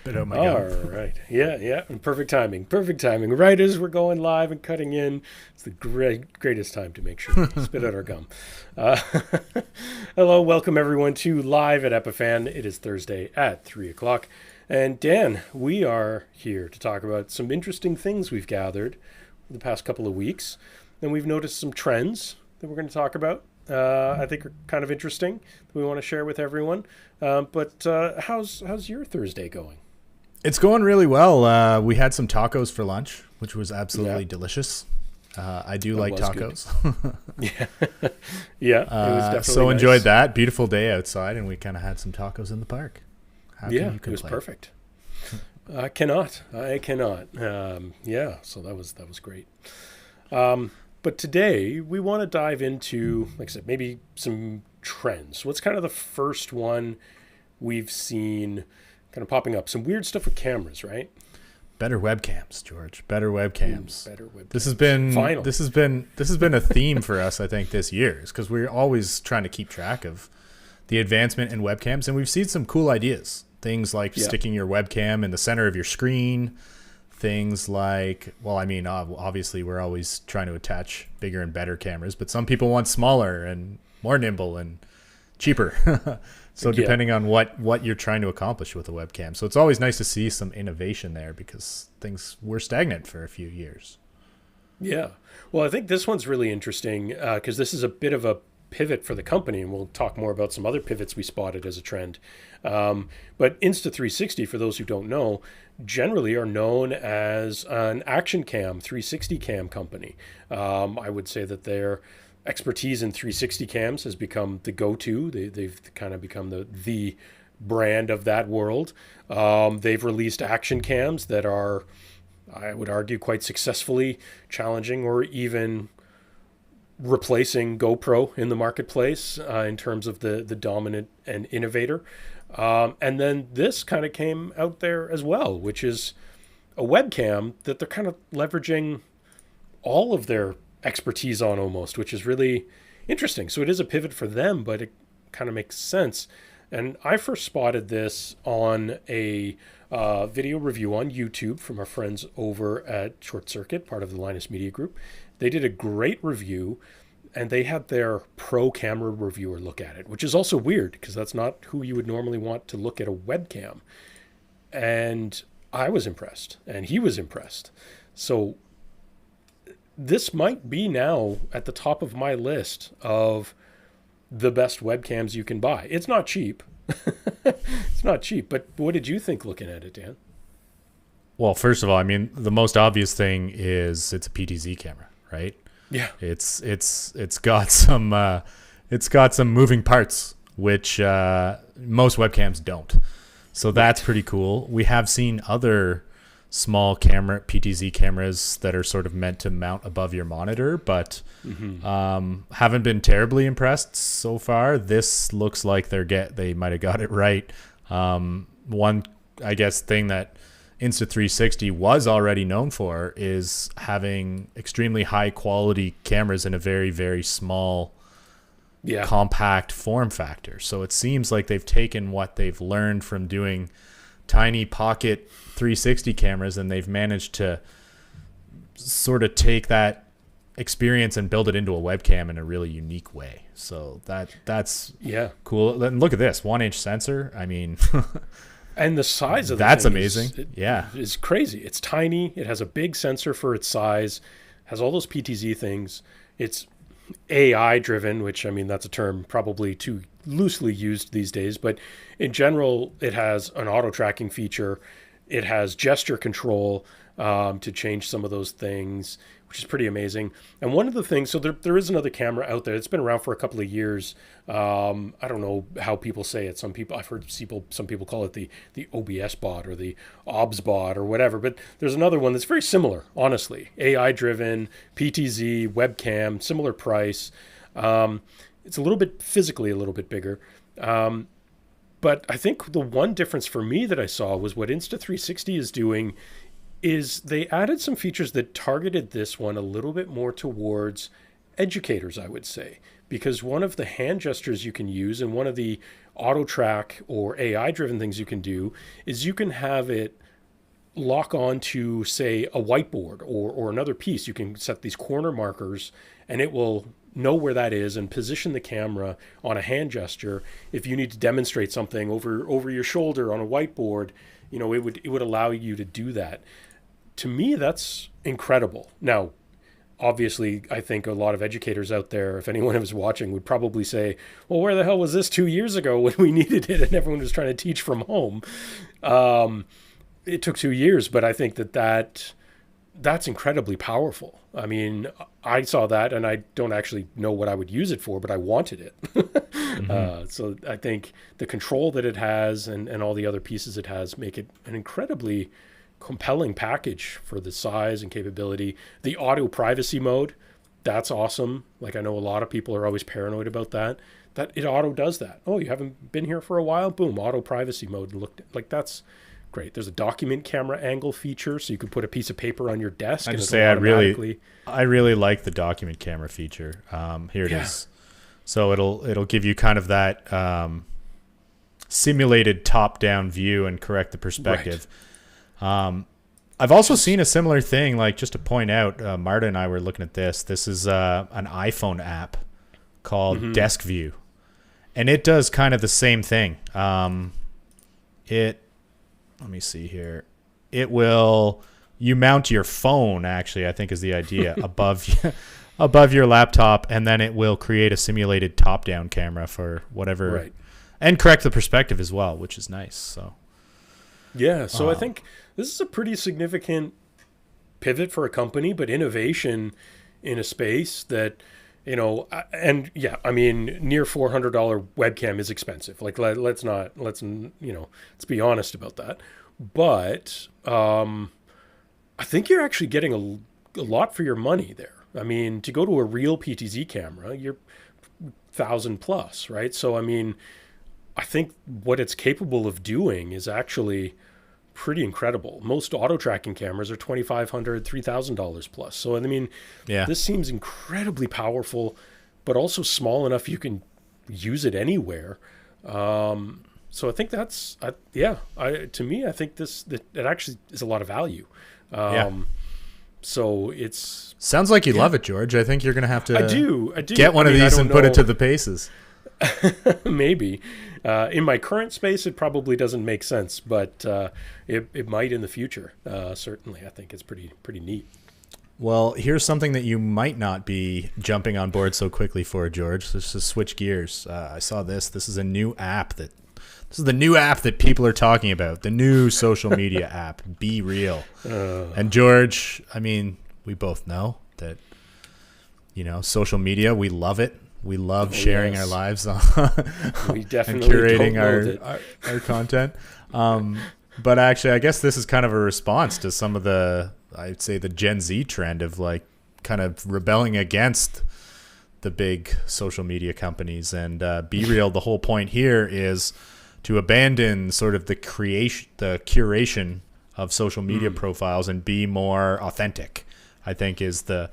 Spit out my All gum. right. Yeah. And perfect timing. Perfect timing. Right as we're going live and cutting in, it's the greatest time to make sure we spit out our gum. Uh, hello, welcome everyone to Live at Epiphan. It is Thursday at 3 o'clock. And Dan, we are here to talk about some interesting things we've gathered the past couple of weeks. And we've noticed some trends that we're going to talk about. I think are kind of interesting that we want to share with everyone. But how's your Thursday going? It's going really well. We had some tacos for lunch, which was absolutely Yeah. delicious. I do That like was good. tacos. Yeah, yeah, it was definitely So nice. enjoyed that. Beautiful day outside, and we kind of had some tacos in the park. How can Yeah, you it was complain? perfect. I cannot. Yeah, so that was great. But today we want to dive into, like I said, maybe some trends. What's kind of the first one we've seen kind of popping up? Some weird stuff with cameras, right? Better webcams, George. Better webcams. Better web. This has been Finally. this has been a theme for us, I think, this year, because we're always trying to keep track of the advancement in webcams, and we've seen some cool ideas. Things like Yeah. sticking your webcam in the center of your screen. Things like, well, I mean, obviously we're always trying to attach bigger and better cameras, but some people want smaller and more nimble and cheaper. So Yeah. depending on what you're trying to accomplish with a webcam. So it's always nice to see some innovation there, because things were stagnant for a few years. Yeah. Well, I think this one's really interesting because this is a bit of a pivot for the company, and we'll talk more about some other pivots we spotted as a trend. But Insta360, for those who don't know, generally are known as an action cam, 360 cam company. I would say that their expertise in 360 cams has become the go-to. They've kind of become the brand of that world. They've released action cams that are, I would argue, quite successfully challenging or even replacing GoPro in the marketplace in terms of the dominant and innovator. And then this kind of came out there as well, which is a webcam that they're kind of leveraging all of their expertise on almost, which is really interesting. So it is a pivot for them, but it kind of makes sense. And I first spotted this on a video review on YouTube from our friends over at Short Circuit, part of the Linus Media Group. They did a great review, and they had their pro camera reviewer look at it, which is also weird because that's not who you would normally want to look at a webcam. And I was impressed, and he was impressed. So this might be now at the top of my list of the best webcams you can buy. It's not cheap. It's not cheap, but what did you think looking at it, Dan? Well, first of all, I mean, the most obvious thing is it's a PTZ camera, right? Yeah. It's got some moving parts, which most webcams don't. So that's pretty cool. We have seen other small camera PTZ cameras that are sort of meant to mount above your monitor, but haven't been terribly impressed so far. This looks like they might have got it right. One, I guess, thing that Insta360 was already known for is having extremely high quality cameras in a very, very small, compact form factor. So it seems like they've taken what they've learned from doing tiny pocket 360 cameras, and they've managed to sort of take that experience and build it into a webcam in a really unique way. So that's cool. And look at this 1-inch sensor. I mean, and the size of that's thing amazing. is crazy. It's tiny. It has a big sensor for its size. Has all those PTZ things. It's AI driven, which, I mean, that's a term probably too loosely used these days, but in general, it has an auto tracking feature. It has gesture control to change some of those things, which is pretty amazing. And one of the things, so there is another camera out there. It's been around for a couple of years. I don't know how people say it. I've heard some people call it the OBS bot or the OBS bot or whatever. But there's another one that's very similar, honestly. AI driven, PTZ, webcam, similar price. It's a little bit physically a little bit bigger. But I think the one difference for me that I saw was what Insta360 is doing is they added some features that targeted this one a little bit more towards educators, I would say, because one of the hand gestures you can use and one of the auto track or AI driven things you can do is you can have it lock on to, say, a whiteboard or another piece. You can set these corner markers and it will know where that is and position the camera on a hand gesture. If you need to demonstrate something over your shoulder on a whiteboard, you know, it would allow you to do that. To me, that's incredible. Now, obviously, I think a lot of educators out there, if anyone was watching, would probably say, well, where the hell was this 2 years ago when we needed it and everyone was trying to teach from home? It took 2 years, but I think that's incredibly powerful. I mean, I saw that and I don't actually know what I would use it for, but I wanted it. So I think the control that it has and all the other pieces it has make it an incredibly compelling package for the size and capability. The auto privacy mode, that's awesome. Like, I know a lot of people are always paranoid about that it auto does that. Oh, you haven't been here for a while? Boom, auto privacy mode. Look, like, that's great. There's a document camera angle feature, so you can put a piece of paper on your desk. I just say I really like the document camera feature. Here it is. So it'll give you kind of that simulated top-down view and correct the perspective. Right. I've also seen a similar thing. Like, just to point out, Marta and I were looking at this. This is an iPhone app called Desk View, and it does kind of the same thing. Let me see here. You mount your phone, actually, I think is the idea, above your laptop, and then it will create a simulated top-down camera for whatever, right, and correct the perspective as well, which is nice. So, yeah. So I think this is a pretty significant pivot for a company, but innovation in a space that, you know, and yeah, I mean, near $400 webcam is expensive. Like, let's be honest about that. But I think you're actually getting a lot for your money there. I mean, to go to a real PTZ camera, you're $1,000+, right? So, I mean, I think what it's capable of doing is actually pretty incredible. Most auto tracking cameras are $2,500, $3,000 plus. So, I mean, this seems incredibly powerful, but also small enough you can use it anywhere. So I think that's, to me, I think it actually is a lot of value. So it's... Sounds like you love it, George. I think you're going to have to I do. Get one of these and put it to the paces. Maybe. In my current space, it probably doesn't make sense, but it might in the future. Certainly, I think it's pretty neat. Well, here's something that you might not be jumping on board so quickly for, George. Let's just switch gears. I saw this. This is the new app that people are talking about. The new social media app, beReal. And George, I mean, we both know that, you know, social media, we love it. We love sharing our lives on we definitely and curating our content. But actually, I guess this is kind of a response to some of I'd say the Gen Z trend of like kind of rebelling against the big social media companies. And beReal, the whole point here is to abandon sort of the curation of social media profiles and be more authentic, I think is the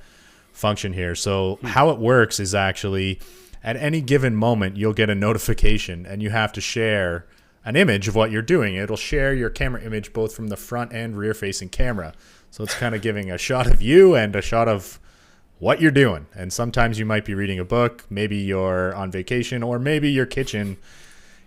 function here. So how it works is actually at any given moment, you'll get a notification and you have to share an image of what you're doing. It'll share your camera image both from the front and rear facing camera. So it's kind of giving a shot of you and a shot of what you're doing. And sometimes you might be reading a book, maybe you're on vacation, or maybe your kitchen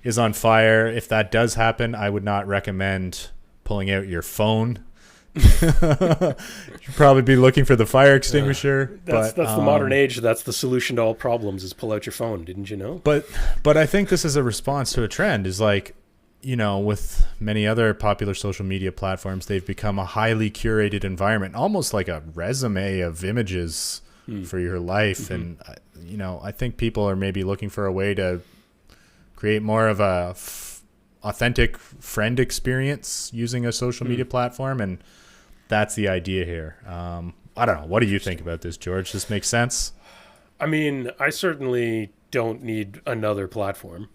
is on fire. If that does happen, I would not recommend pulling out your phone. You should probably be looking for the fire extinguisher. That's the modern age. That's the solution to all problems is pull out your phone. Didn't you know? But I think this is a response to a trend. Is like, you know, with many other popular social media platforms, they've become a highly curated environment, almost like a resume of images for your life. And, you know, I think people are maybe looking for a way to create more of a authentic friend experience using a social media platform. And that's the idea here. I don't know. What do you think about this, George? Does this make sense? I mean, I certainly don't need another platform.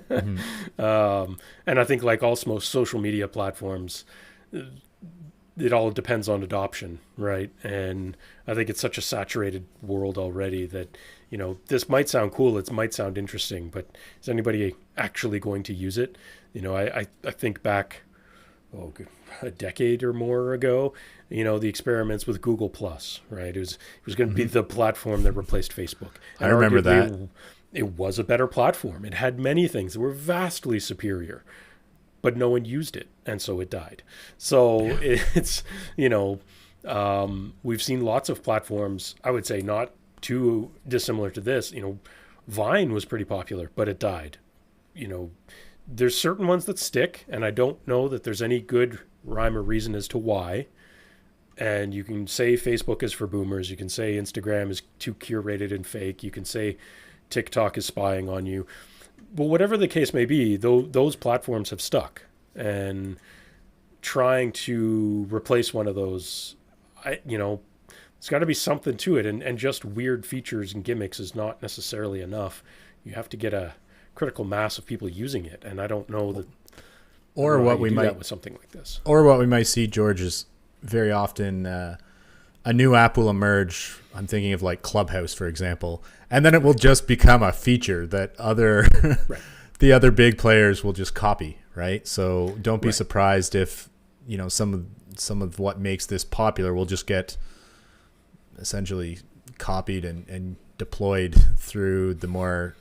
And I think like most social media platforms, it all depends on adoption, right? And I think it's such a saturated world already that, this might sound cool, it might sound interesting, but is anybody actually going to use it? I think back, a decade or more ago, the experiments with Google Plus, right? It was going to be the platform that replaced Facebook. I remember that. It was a better platform. It had many things that were vastly superior, but no one used it, and so it died. So it's, we've seen lots of platforms, I would say not too dissimilar to this. Vine was pretty popular, but it died. There's certain ones that stick, and I don't know that there's any good rhyme or reason as to why. And you can say Facebook is for boomers. You can say Instagram is too curated and fake. You can say TikTok is spying on you. But whatever the case may be, those platforms have stuck. And trying to replace one of those, it's got to be something to it. And just weird features and gimmicks is not necessarily enough. You have to get a critical mass of people using it. And I don't know that. Or what we might with something like this. Or what we might see, George, is very often a new app will emerge. I'm thinking of like Clubhouse, for example, and then it will just become a feature that right. the other big players will just copy, right? So don't be surprised if some of what makes this popular will just get essentially copied and deployed through the more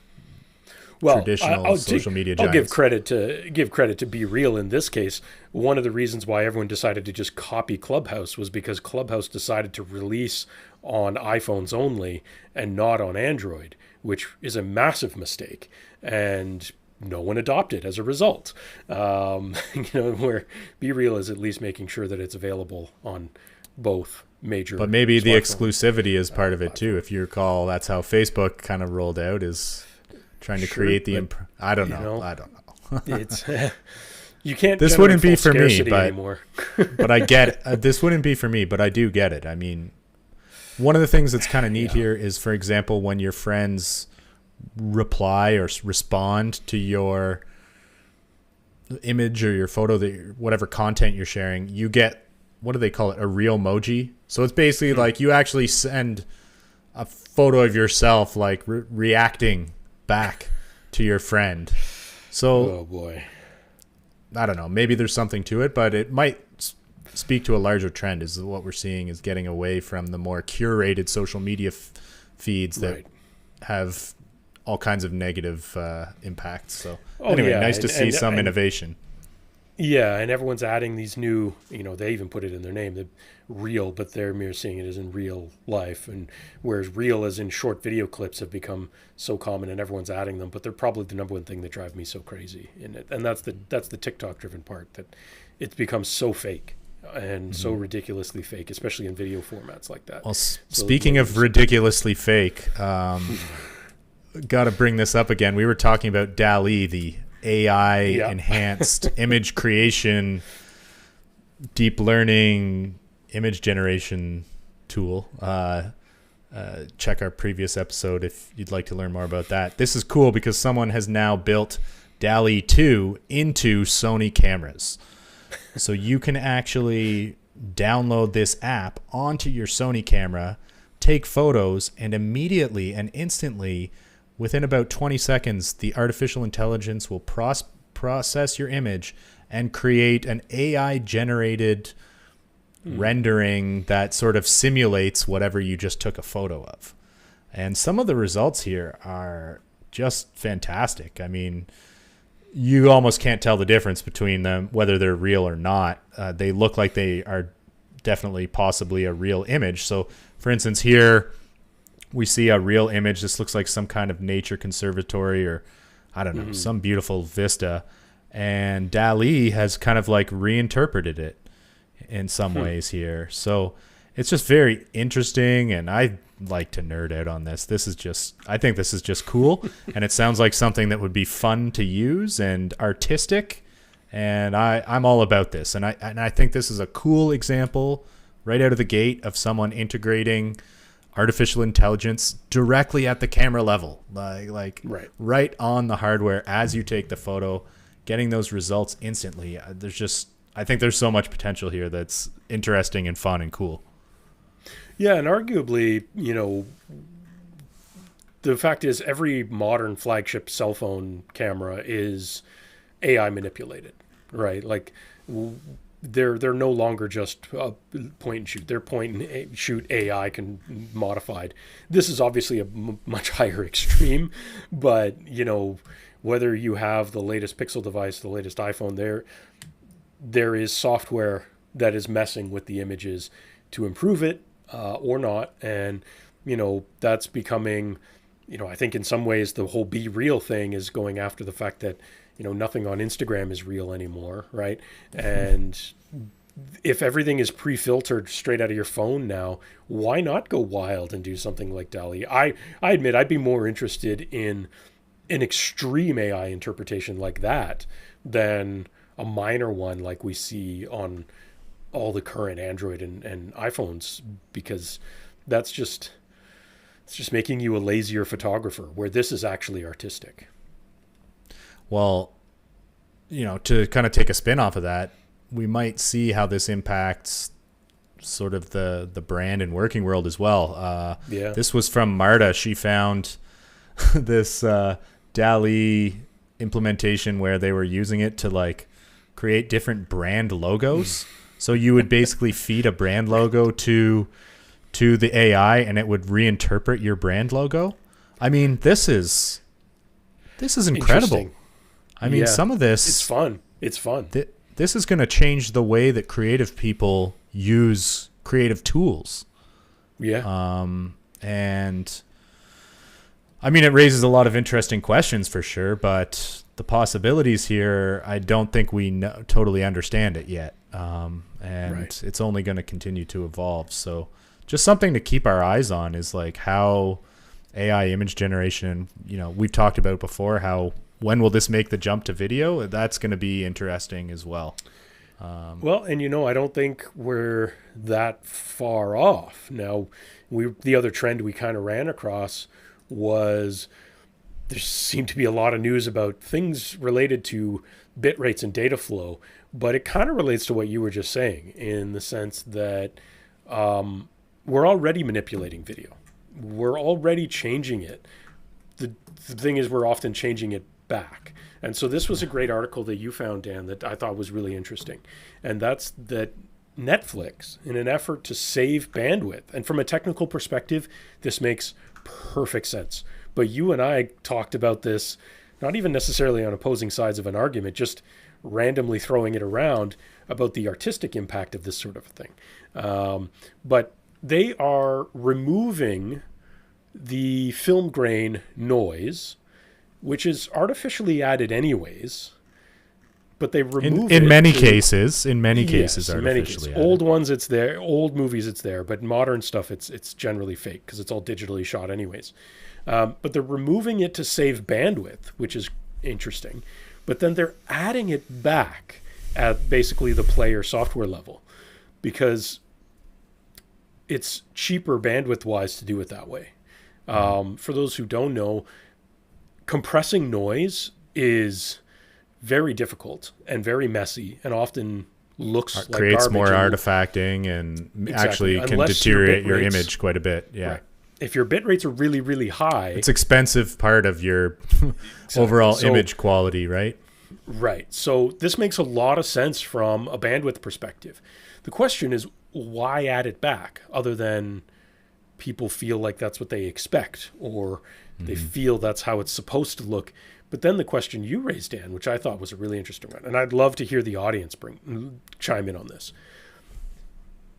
traditional social media giants. I'll give credit to beReal in this case. One of the reasons why everyone decided to just copy Clubhouse was because Clubhouse decided to release on iPhones only and not on Android, which is a massive mistake. And no one adopted as a result. Where beReal is at least making sure that it's available on both major. But maybe the exclusivity is part of it too. If you recall, that's how Facebook kind of rolled out, is trying to create the I don't know. It's you can't. This wouldn't be for me, but anymore. but I get it. This wouldn't be for me, but I do get it. I mean, one of the things that's kind of neat here is, for example, when your friends reply or respond to your image or your photo, whatever content you're sharing, you get, what do they call it? A real emoji. So it's basically like you actually send a photo of yourself like reacting back to your friend. So oh boy, I don't know, maybe there's something to it, but it might speak to a larger trend, is what we're seeing is getting away from the more curated social media feeds that have all kinds of negative impacts. So nice to see some innovation. Yeah, and everyone's adding these new, they even put it in their name, the real, but they're mere seeing it as in real life. And whereas real as in short video clips have become so common and everyone's adding them, but they're probably the number one thing that drive me so crazy in it. And that's the TikTok driven part, that it's become so fake and so ridiculously fake, especially in video formats like that. Well, speaking of ridiculously fake, got to bring this up again. We were talking about DALL-E, the AI enhanced image creation, deep learning image generation tool. Check our previous episode if you'd like to learn more about that. This is cool because someone has now built DALL-E 2 into Sony cameras. So you can actually download this app onto your Sony camera, take photos, and immediately and instantly, within about 20 seconds, the artificial intelligence will process your image and create an AI-generated rendering that sort of simulates whatever you just took a photo of. And some of the results here are just fantastic. I mean, you almost can't tell the difference between them, whether they're real or not. They look like they are definitely possibly a real image. So, for instance, here we see a real image. This looks like some kind of nature conservatory or, I don't know, some beautiful vista. And DALL-E has kind of like reinterpreted it in some ways here. So it's just very interesting, and I like to nerd out on this. I think this is just cool, and it sounds like something that would be fun to use and artistic, and I'm all about this. And I think this is a cool example right out of the gate of someone integrating artificial intelligence directly at the camera level, like right on the hardware as you take the photo, getting those results instantly. There's just I think there's so much potential here that's interesting and fun and cool. Yeah, and arguably, the fact is every modern flagship cell phone camera is AI manipulated, right? Like they're no longer just point and shoot. They're point and shoot AI modified. This is obviously a much higher extreme, but whether you have the latest Pixel device, the latest iPhone, there is software that is messing with the images to improve it or not, and that's becoming. I think in some ways the whole beReal thing is going after the fact that nothing on Instagram is real anymore, right? And if everything is pre-filtered straight out of your phone now, why not go wild and do something like DALL-E? I admit I'd be more interested in an extreme AI interpretation like that than a minor one like we see on all the current Android and iPhones, because it's just making you a lazier photographer, where this is actually artistic. Well, to kind of take a spin off of that, we might see how this impacts sort of the brand and working world as well. This was from Marta. She found this DALL-E implementation where they were using it to like create different brand logos. So you would basically feed a brand logo to the AI and it would reinterpret your brand logo. I mean, this is incredible. I mean, some of this... It's fun. This is going to change the way that creative people use creative tools. Yeah. And I mean, it raises a lot of interesting questions for sure, but the possibilities here, I don't think we totally understand it yet. And it's only going to continue to evolve. So just something to keep our eyes on is like how AI image generation, we've talked about before, when will this make the jump to video? That's going to be interesting as well. Well, and I don't think we're that far off. Now, the other trend we kind of ran across was there seemed to be a lot of news about things related to bit rates and data flow, but it kind of relates to what you were just saying in the sense that we're already manipulating video. We're already changing it. The thing is, we're often changing it back. And so this was a great article that you found, Dan, that I thought was really interesting. And that's that Netflix, in an effort to save bandwidth, and from a technical perspective, this makes perfect sense. But you and I talked about this, not even necessarily on opposing sides of an argument, just randomly throwing it around about the artistic impact of this sort of thing. But they are removing the film grain noise, which is artificially added anyways, but they remove it in many cases artificially added. Old ones it's there, old movies it's there, but modern stuff it's generally fake because it's all digitally shot anyways. But they're removing it to save bandwidth, which is interesting. But then they're adding it back at basically the player software level because it's cheaper bandwidth-wise to do it that way. For those who don't know, compressing noise is very difficult and very messy and often looks like creates garbage more artifacting and actually can deteriorate your image quite a bit. Yeah. Right. If your bit rates are really, really high, it's expensive part of your overall image quality, right? Right. So this makes a lot of sense from a bandwidth perspective. The question is, why add it back other than people feel like that's what they expect or they feel that's how it's supposed to look? But then the question you raised, Dan, which I thought was a really interesting one, and I'd love to hear the audience chime in on this.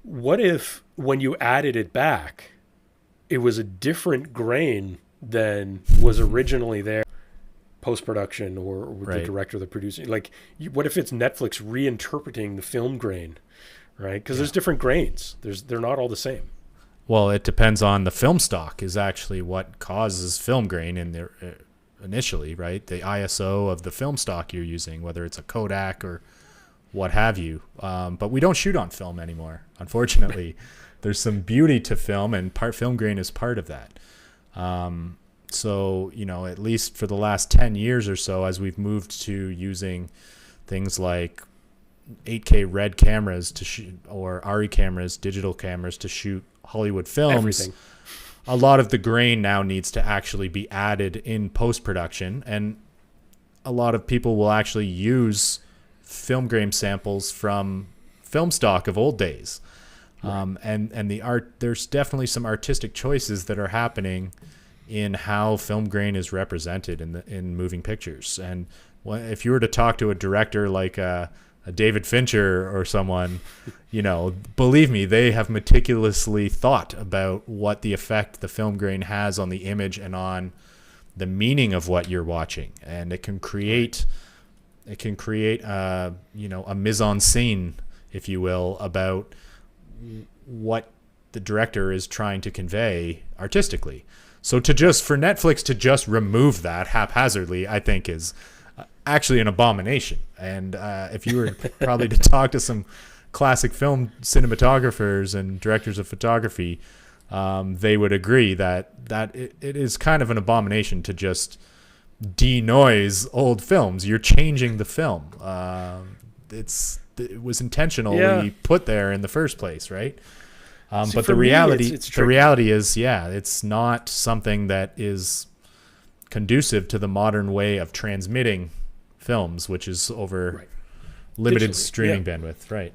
What if when you added it back, it was a different grain than was originally there post-production or the director, the producer? Like, what if it's Netflix reinterpreting the film grain, right? Because there's different grains. They're not all the same. Well, it depends on the film stock is actually what causes film grain in there initially, right? The ISO of the film stock you're using, whether it's a Kodak or what have you. But we don't shoot on film anymore, unfortunately. There's some beauty to film, and film grain is part of that. So, at least for the last 10 years or so, as we've moved to using things like 8K red cameras to shoot, or RE cameras, digital cameras to shoot Hollywood films. Everything. A lot of the grain now needs to actually be added in post-production, and a lot of people will actually use film grain samples from film stock of old days. Right. And the art, there's definitely some artistic choices that are happening in how film grain is represented in moving pictures. And if you were to talk to a director like a David Fincher or someone, believe me, they have meticulously thought about what the effect the film grain has on the image and on the meaning of what you're watching. And it can create a mise-en-scene, if you will, about what the director is trying to convey artistically. So for Netflix to just remove that haphazardly, I think is actually an abomination. And if you were probably to talk to some classic film cinematographers and directors of photography, they would agree that it is kind of an abomination to just denoise old films. You're changing the film. It was intentionally put there in the first place, right? But the reality is, it's not something that is conducive to the modern way of transmitting films, which is over limited digitally, streaming bandwidth, right?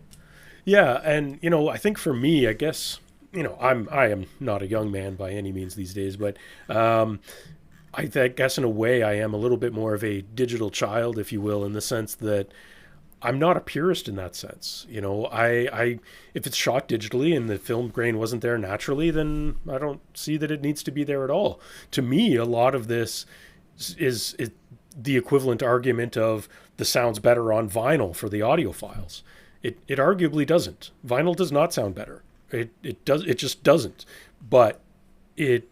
Yeah, and I think for me, I guess I am not a young man by any means these days, but I guess in a way I am a little bit more of a digital child, if you will, in the sense that I'm not a purist in that sense. I if it's shot digitally and the film grain wasn't there naturally, then I don't see that it needs to be there at all. To me, a lot of this is the equivalent argument of the sound's better on vinyl for the audiophiles. It arguably doesn't. Vinyl does not sound better. It just doesn't. But it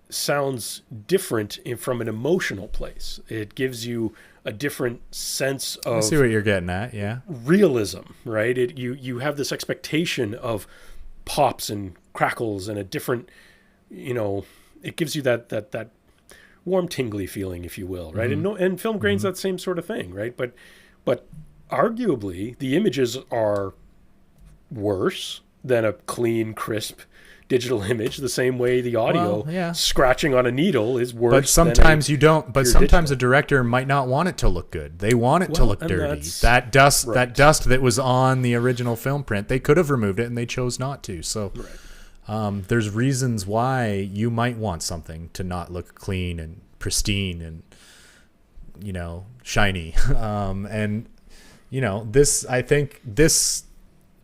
sounds different from an emotional place. It gives you a different sense of, I see what you're getting at, yeah. Realism, right? You have this expectation of pops and crackles and a different, it gives you that warm, tingly feeling, if you will, right? Mm-hmm. And film grain's that same sort of thing, right? But arguably, the images are worse than a clean, crisp digital image, the same way the audio scratching on a needle is worse. But sometimes you don't. But sometimes digital. A director might not want it to look good. They want it to look dirty. That dust that was on the original film print, they could have removed it, and they chose not to. So there's reasons why you might want something to not look clean and pristine and shiny.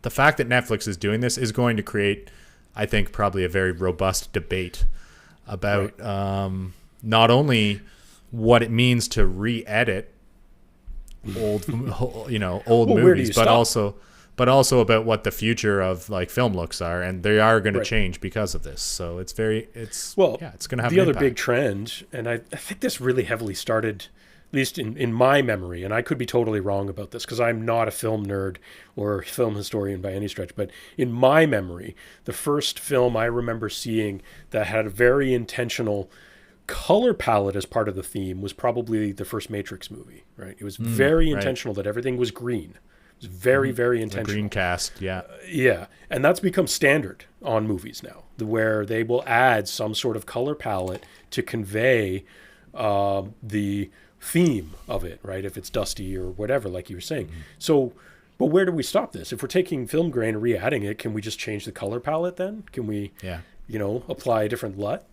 The fact that Netflix is doing this is going to create, I think, probably a very robust debate about not only what it means to re-edit old movies, but also about what the future of film looks are, and they are going to change because of this. So it's going to have the other impact. big trend, and I think this really heavily started, at least in my memory, and I could be totally wrong about this because I'm not a film nerd or film historian by any stretch, but in my memory, the first film I remember seeing that had a very intentional color palette as part of the theme was probably the first Matrix movie, right? It was very intentional that everything was green. It was very, very intentional. The green cast, yeah. Yeah, and that's become standard on movies now, where they will add some sort of color palette to convey the theme of it, right? If it's dusty or whatever, like you were saying. So, but where do we stop this? If we're taking film grain and re-adding it, can we just change the color palette then? Can we, apply a different LUT?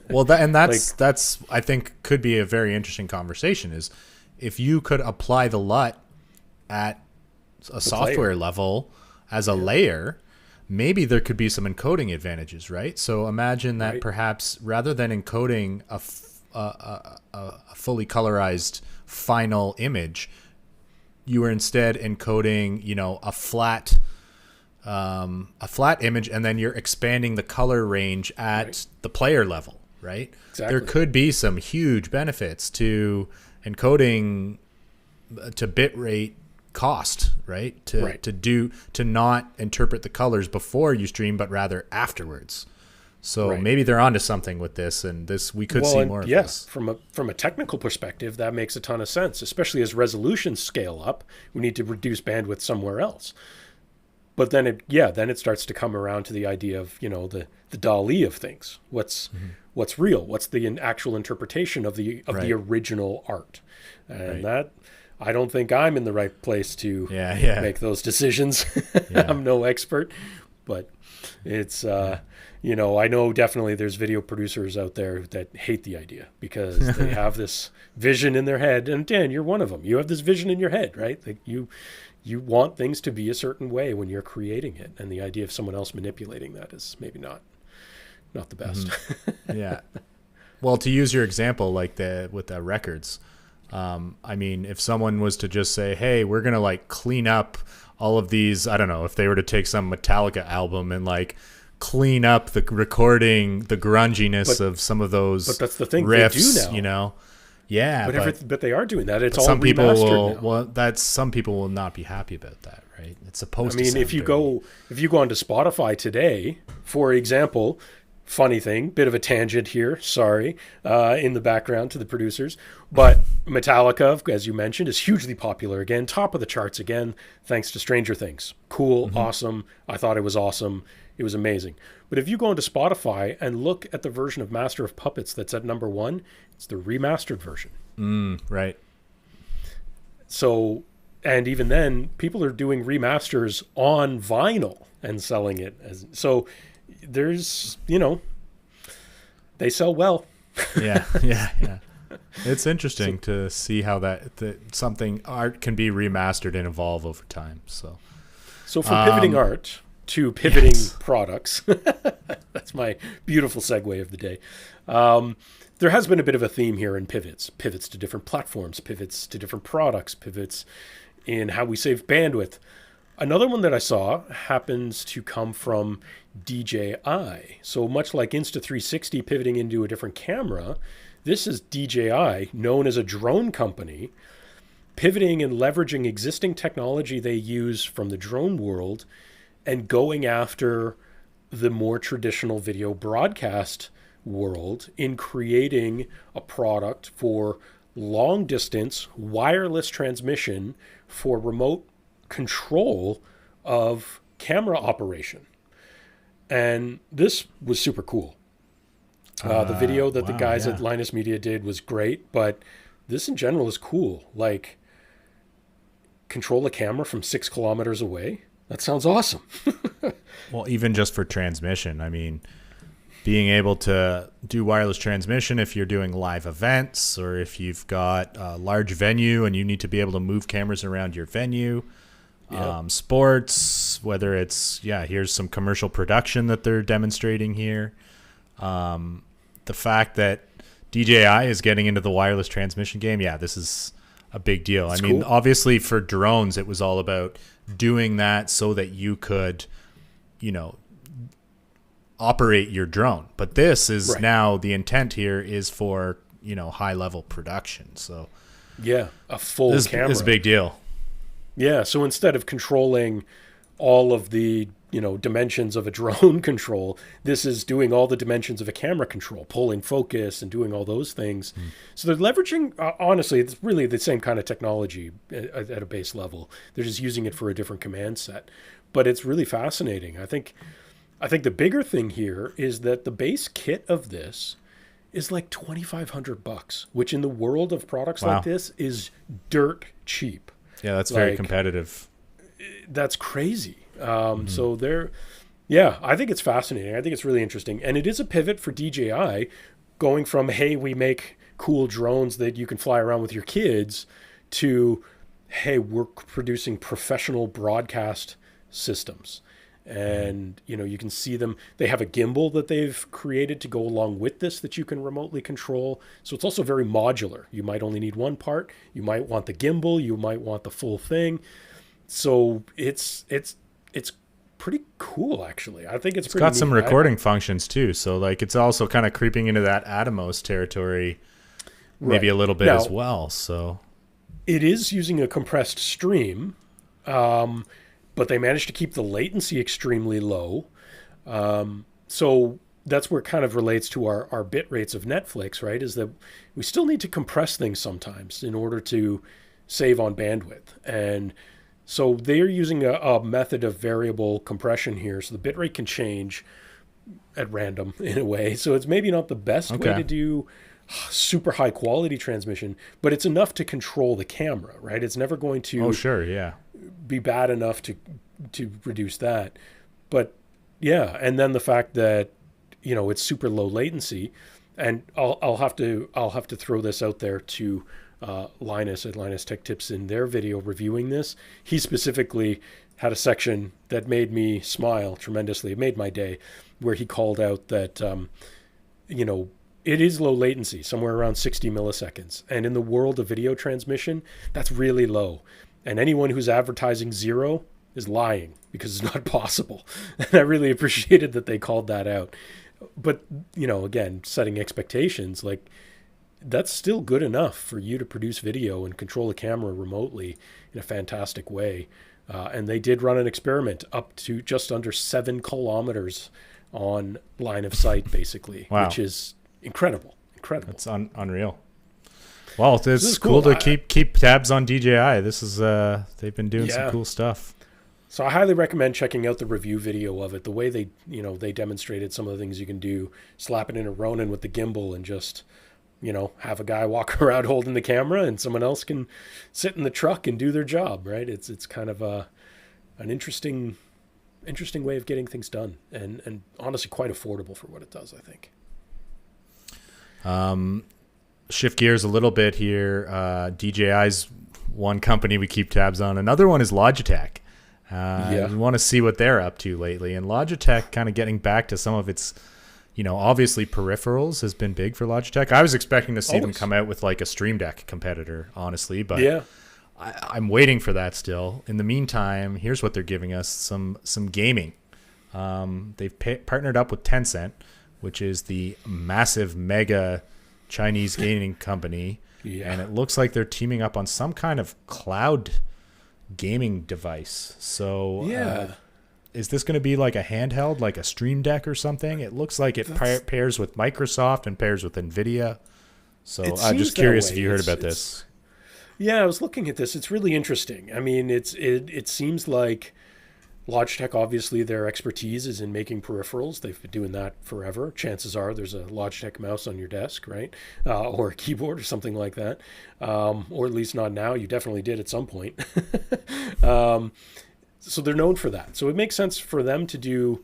Well, that's I think could be a very interesting conversation. Is if you could apply the LUT at a software level as a layer, maybe there could be some encoding advantages, right? So imagine that perhaps rather than encoding a fully colorized final image, you were instead encoding, a flat image, and then you're expanding the color range at the player level, right? Exactly. There could be some huge benefits to encoding to bitrate cost, right? To not interpret the colors before you stream, but rather afterwards. So Right. maybe they're onto something with this, and we could see more of this. From a technical perspective, that makes a ton of sense, especially as resolutions scale up. We need to reduce bandwidth somewhere else. But then it starts to come around to the idea of, the DALL-E of things. What's real? What's the actual interpretation of the original art? And that, I don't think I'm in the right place to make those decisions. I'm no expert, but it's I know definitely there's video producers out there that hate the idea because they have this vision in their head. And Dan, you're one of them. You have this vision in your head, right? Like you want things to be a certain way when you're creating it, and the idea of someone else manipulating that is maybe not the best. Yeah. Well, to use your example, like with the records, I mean, if someone was to just say, "Hey, we're gonna like clean up all of these," I don't know, if they were to take some Metallica album and like clean up the recording, the grunginess of some of those, but that's the thing riffs, they do now. You know. Yeah, but they are doing that. It's all some people remastered will. now. Well, some people will not be happy about that, right? It's supposed. I mean, if you go onto Spotify today, for example, funny thing, bit of a tangent here. Sorry, in the background to the producers, but Metallica, as you mentioned, is hugely popular again, top of the charts again, thanks to Stranger Things. Cool, awesome. I thought it was awesome. It was amazing. But if you go into Spotify and look at the version of Master of Puppets that's at number 1, it's the remastered version. Right. So, and even then, people are doing remasters on vinyl and selling it. So there's, they sell well. Yeah. It's interesting to see how that something art can be remastered and evolve over time. So from pivoting art to pivoting products, that's my beautiful segue of the day. There has been a bit of a theme here in pivots to different platforms, pivots to different products, pivots in how we save bandwidth. Another one that I saw happens to come from DJI. So much like Insta360 pivoting into a different camera, this is DJI, known as a drone company, pivoting and leveraging existing technology they use from the drone world and going after the more traditional video broadcast world in creating a product for long distance wireless transmission for remote control of camera operation. And this was super cool. The video that the guys at Linus Media did was great, but this in general is cool. Like, control a camera from 6 kilometers away. That sounds awesome. Well, even just for transmission, I mean, being able to do wireless transmission if you're doing live events or if you've got a large venue and you need to be able to move cameras around your venue. Sports, whether it's, here's some commercial production that they're demonstrating here. The fact that DJI is getting into the wireless transmission game, this is a big deal. I mean, obviously for drones, it was all about doing that so that you could, operate your drone. But this is now the intent here is for, high level production. So a full camera. This is a big deal. Yeah, so instead of controlling all of the, dimensions of a drone control, this is doing all the dimensions of a camera control, pulling focus and doing all those things. So they're leveraging, honestly, it's really the same kind of technology at a base level. They're just using it for a different command set. But it's really fascinating. I think the bigger thing here is that the base kit of this is like $2,500, which in the world of products like this is dirt cheap. Yeah, that's very competitive. That's crazy. So I think it's fascinating. I think it's really interesting. And it is a pivot for DJI going from, hey, we make cool drones that you can fly around with your kids to, hey, we're producing professional broadcast systems. And, you can see them. They have a gimbal that they've created to go along with this that you can remotely control. So it's also very modular. You might only need one part. You might want the gimbal. You might want the full thing. So it's pretty cool, actually. I think it's got some recording functions too. So like it's also kind of creeping into that Atomos territory, maybe a little bit as well. So it is using a compressed stream. But they managed to keep the latency extremely low. So that's where it kind of relates to our bit rates of Netflix, right? Is that we still need to compress things sometimes in order to save on bandwidth. And so they're using a method of variable compression here. So the bit rate can change at random in a way. So it's maybe not the best way to do super high quality transmission, but it's enough to control the camera, right? It's never going to be bad enough to reduce that. But yeah, and then the fact that, you know, it's super low latency, and I'll have to throw this out there to Linus at Linus Tech Tips in their video reviewing this. He specifically had a section that made me smile tremendously. It made my day, where he called out that you know, it is low latency, somewhere around 60 milliseconds, and in the world of video transmission, that's really low. And anyone who's advertising zero is lying, because it's not possible. And I really appreciated that they called that out. But, you know, again, setting expectations, like, that's still good enough for you to produce video and control the camera remotely in a fantastic way. And they did run an experiment up to just under 7 kilometers on line of sight, basically, which is incredible. That's unreal. Well, it's cool to keep tabs on DJI. This is they've been doing some cool stuff. So I highly recommend checking out the review video of it. The way they demonstrated some of the things you can do, slap it in a Ronin with the gimbal and just, you know, have a guy walk around holding the camera and someone else can sit in the truck and do their job, right? It's kind of an interesting way of getting things done, and honestly quite affordable for what it does, I think. Shift gears a little bit here. DJI's one company we keep tabs on. Another one is Logitech. We want to see what they're up to lately. And Logitech kind of getting back to some of its, you know, obviously peripherals has been big for Logitech. I was expecting to see them come out with like a Stream Deck competitor, honestly, but I'm waiting for that still. In the meantime, here's what they're giving us, some gaming. They've partnered up with Tencent, which is the massive mega Chinese gaming company. And it looks like they're teaming up on some kind of cloud gaming device. So is this going to be like a handheld, like a Stream Deck or something? It looks like it pairs with Microsoft and pairs with NVIDIA. So I'm just curious if you heard about this. Yeah, I was looking at this. It's really interesting. I mean, it seems like Logitech, obviously, their expertise is in making peripherals. They've been doing that forever. Chances are there's a Logitech mouse on your desk, right? Or a keyboard or something like that. Or at least not now. You definitely did at some point. So they're known for that. So it makes sense for them to do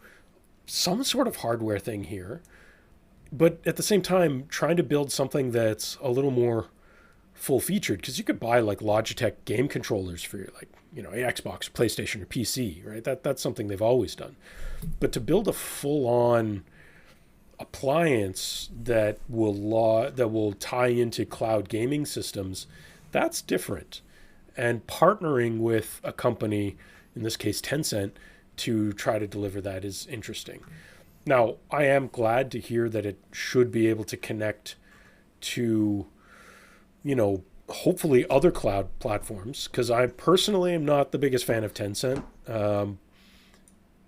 some sort of hardware thing here. But at the same time, trying to build something that's a little more full-featured, because you could buy like Logitech game controllers for your, like, you know, Xbox, PlayStation, or PC, right? That's something they've always done. But to build a full-on appliance that will tie into cloud gaming systems, that's different. And partnering with a company, in this case Tencent, to try to deliver that is interesting. Now, I am glad to hear that it should be able to connect to, you know, hopefully other cloud platforms, because I personally am not the biggest fan of Tencent.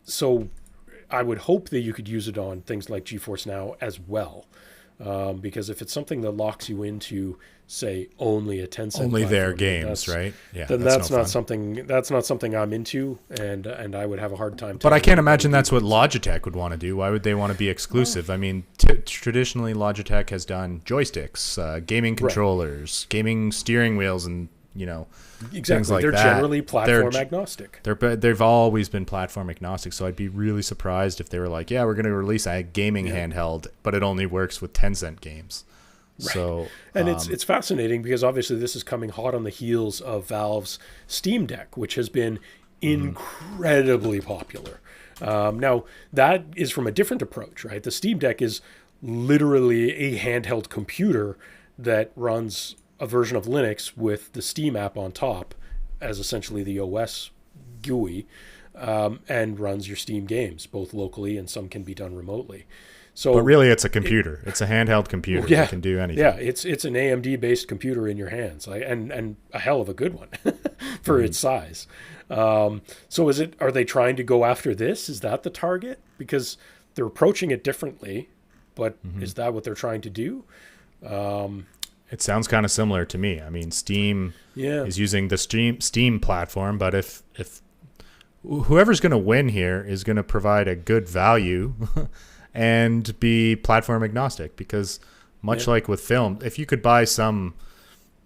So I would hope that you could use it on things like GeForce Now as well. Because if it's something that locks you into, say, only a Tencent, only their games, right? Yeah, then that's not something I'm into, and I would have a hard time. But I can't imagine that's what Logitech would want to do. Why would they want to be exclusive? I mean, traditionally Logitech has done joysticks, gaming controllers, gaming steering wheels, and, you know, things like they're that. Generally platform agnostic. They've always been platform agnostic, so I'd be really surprised if they were like, yeah, we're going to release a gaming handheld, but it only works with Tencent games. Right. So, and it's fascinating because obviously this is coming hot on the heels of Valve's Steam Deck, which has been incredibly popular. Now, that is from a different approach, right? The Steam Deck is literally a handheld computer that runs a version of Linux with the Steam app on top as essentially the OS GUI, and runs your Steam games, both locally and some can be done remotely. So, but really, it's a computer. It's a handheld computer that can do anything. Yeah, it's an AMD-based computer in your hands, and a hell of a good one for its size. So are they trying to go after this? Is that the target? Because they're approaching it differently, but is that what they're trying to do? It sounds kind of similar to me. I mean, Steam is using the Steam platform, but if whoever's going to win here is going to provide a good value and be platform agnostic, because much like with film, if you could buy some,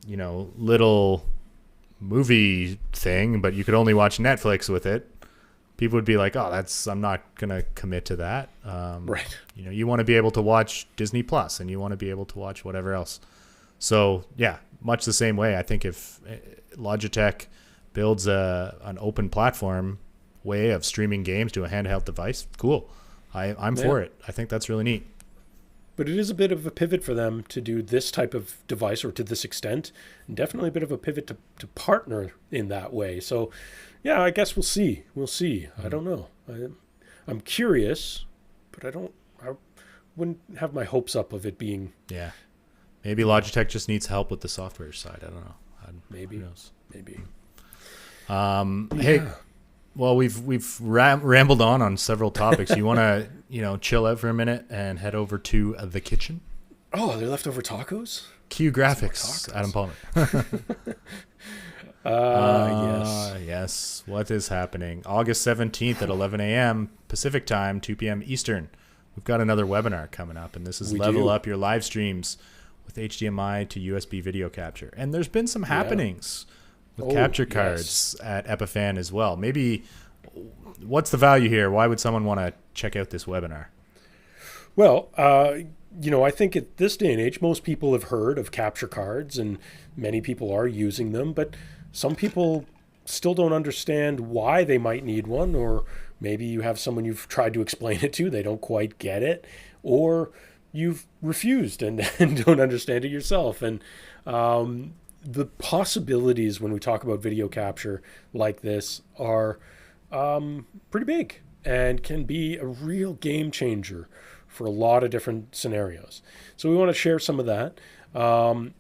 little movie thing, but you could only watch Netflix with it, people would be like, oh, I'm not going to commit to that. Right. You want to be able to watch Disney Plus, and you want to be able to watch whatever else. So yeah, much the same way. I think if Logitech builds an open platform way of streaming games to a handheld device, cool. I'm for it. I think that's really neat. But it is a bit of a pivot for them to do this type of device, or to this extent, and definitely a bit of a pivot to partner in that way. So yeah, I guess we'll see. I don't know. I'm curious, but I wouldn't have my hopes up of it being. Yeah. Maybe Logitech just needs help with the software side. I don't know. Maybe. Who knows? Maybe. Hey, well, we've rambled on several topics. You want to chill out for a minute and head over to the kitchen? Oh, they're leftover tacos? Q Graphics, Adam Palmer. Yes. Yes. What is happening? August 17th at 11 a.m. Pacific time, 2 p.m. Eastern. We've got another webinar coming up, and this is Level Up Your Live Streams with HDMI to USB video capture. And there's been some happenings with capture cards at Epiphan as well. Maybe what's the value here? Why would someone want to check out this webinar? Well, I think at this day and age, most people have heard of capture cards, and many people are using them, but some people still don't understand why they might need one, or maybe you have someone you've tried to explain it to, they don't quite get it, or you've refused and don't understand it yourself. And the possibilities when we talk about video capture like this are pretty big and can be a real game changer for a lot of different scenarios. So we want to share some of that.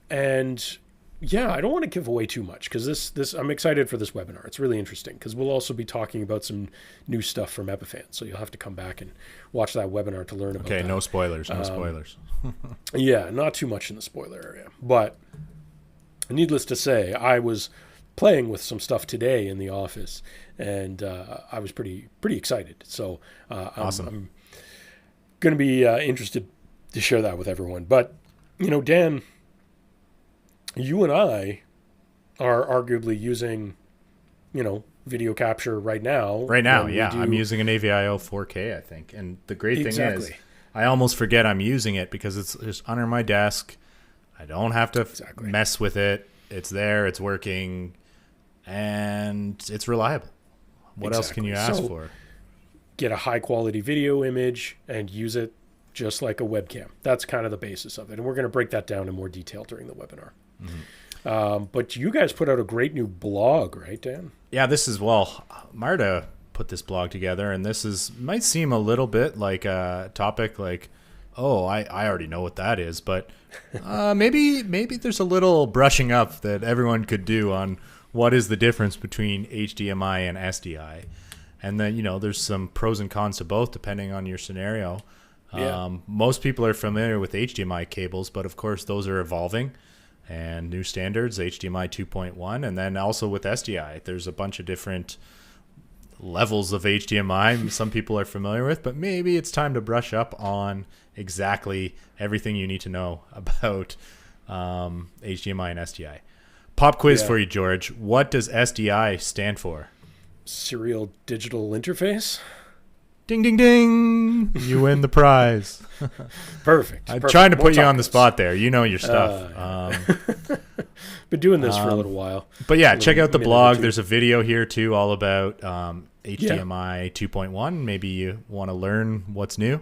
And yeah, I don't want to give away too much, because this I'm excited for this webinar. It's really interesting, because we'll also be talking about some new stuff from Epiphan. So you'll have to come back and watch that webinar to learn about that. Okay, no spoilers, no spoilers. Yeah, not too much in the spoiler area. But needless to say, I was playing with some stuff today in the office, and I was pretty excited. So awesome. I'm going to be interested to share that with everyone. But, Dan, you and I are arguably using, video capture right now. Right now, yeah. I'm using an AVIO 4K, I think. And the great thing is, I almost forget I'm using it because it's just under my desk. I don't have to mess with it. It's there, it's working, and it's reliable. What else can you ask for? Get a high quality video image and use it just like a webcam. That's kind of the basis of it. And we're going to break that down in more detail during the webinar. But you guys put out a great new blog, right, Dan? Yeah, Marta put this blog together, and might seem a little bit like a topic like, oh, I already know what that is, but maybe there's a little brushing up that everyone could do on what is the difference between HDMI and SDI. And then, there's some pros and cons to both depending on your scenario. Most people are familiar with HDMI cables, but of course those are evolving, and new standards, HDMI 2.1, and then also with SDI, there's a bunch of different levels of HDMI some people are familiar with, but maybe it's time to brush up on exactly everything you need to know about HDMI and SDI. Pop quiz for you, George. What does SDI stand for? Serial Digital Interface. Ding, ding, ding. You win the prize. Perfect. I'm trying to put you on the spot there. You know your stuff. Been doing this for a little while. But yeah, check out the blog. There's a video here too all about HDMI 2.1. Maybe you want to learn what's new.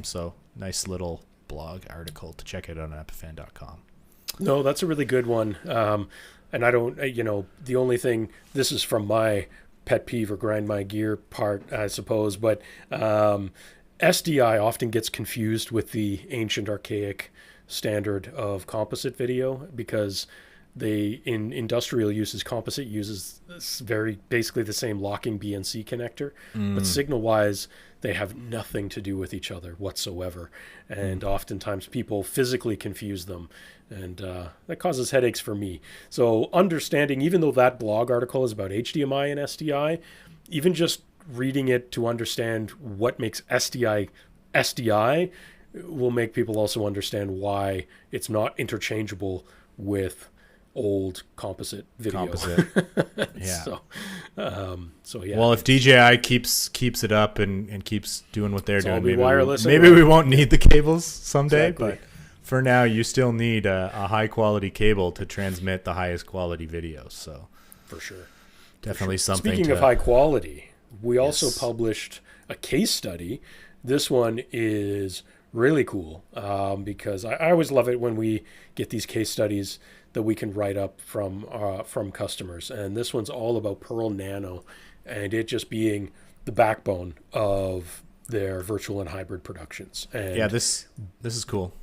So nice little blog article to check out on epiphan.com. No, that's a really good one. And I don't, the only thing, this is from my pet peeve or grind my gear part, I suppose, but SDI often gets confused with the ancient archaic standard of composite video, because in industrial uses, composite uses basically the same locking BNC connector, but signal wise, they have nothing to do with each other whatsoever. And oftentimes people physically confuse them, and that causes headaches for me. So understanding, even though that blog article is about HDMI and SDI, even just reading it to understand what makes SDI will make people also understand why it's not interchangeable with old composite video. Yeah. So yeah. Well, if DJI keeps it up and keeps doing what they're doing, maybe we won't need the cables someday. Exactly. But for now, you still need a high quality cable to transmit the highest quality videos. So for sure, definitely something. Speaking of high quality, we also published a case study. This one is really cool because I always love it when we get these case studies that we can write up from customers. And this one's all about Pearl Nano and it just being the backbone of their virtual and hybrid productions. And yeah, this is cool.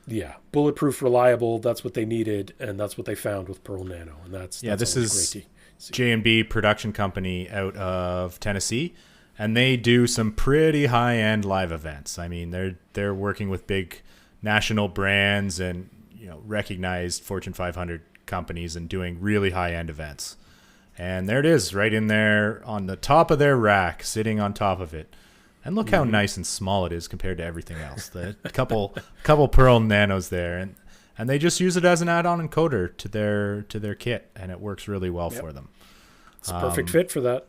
Yeah, bulletproof, reliable. That's what they needed, and that's what they found with Pearl Nano. And that's this is great to see. J&B production company out of Tennessee. And they do some pretty high-end live events. I mean, they're working with big national brands and recognized Fortune 500 companies and doing really high-end events. And there it is, right in there on the top of their rack, sitting on top of it. And look how nice and small it is compared to everything else. The couple Pearl Nanos there, and they just use it as an add-on encoder to their kit, and it works really well for them. It's a perfect fit for that.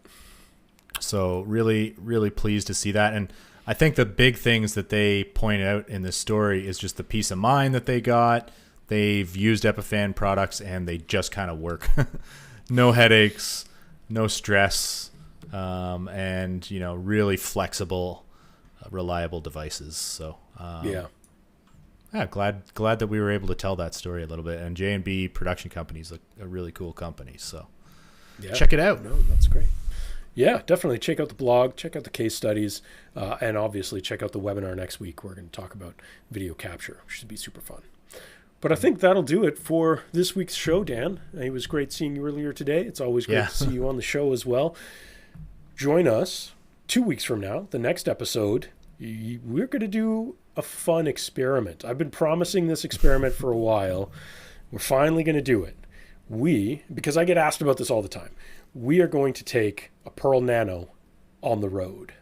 So really, really pleased to see that. And I think the big things that they point out in this story is just the peace of mind that they got. They've used Epiphan products and they just kind of work. No headaches, no stress, and really flexible, reliable devices. So yeah, glad that we were able to tell that story a little bit. And J&B Production Company is a really cool company. So check it out. No, that's great. Yeah, definitely check out the blog, check out the case studies, and obviously check out the webinar next week. We're going to talk about video capture, which should be super fun. But I think that'll do it for this week's show, Dan. It was great seeing you earlier today. It's always great to see you on the show as well. Join us 2 weeks from now, the next episode. We're going to do a fun experiment. I've been promising this experiment for a while. We're finally going to do it. Because I get asked about this all the time, we are going to take a Pearl Nano on the road.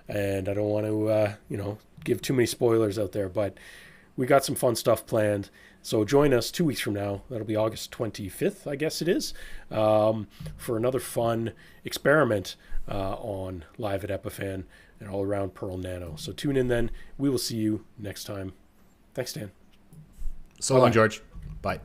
And I don't want to, give too many spoilers out there, but we got some fun stuff planned. So join us 2 weeks from now. That'll be August 25th, I guess it is, for another fun experiment on Live at Epiphan and all around Pearl Nano. So tune in then. We will see you next time. Thanks, Dan. So long, George. Bye.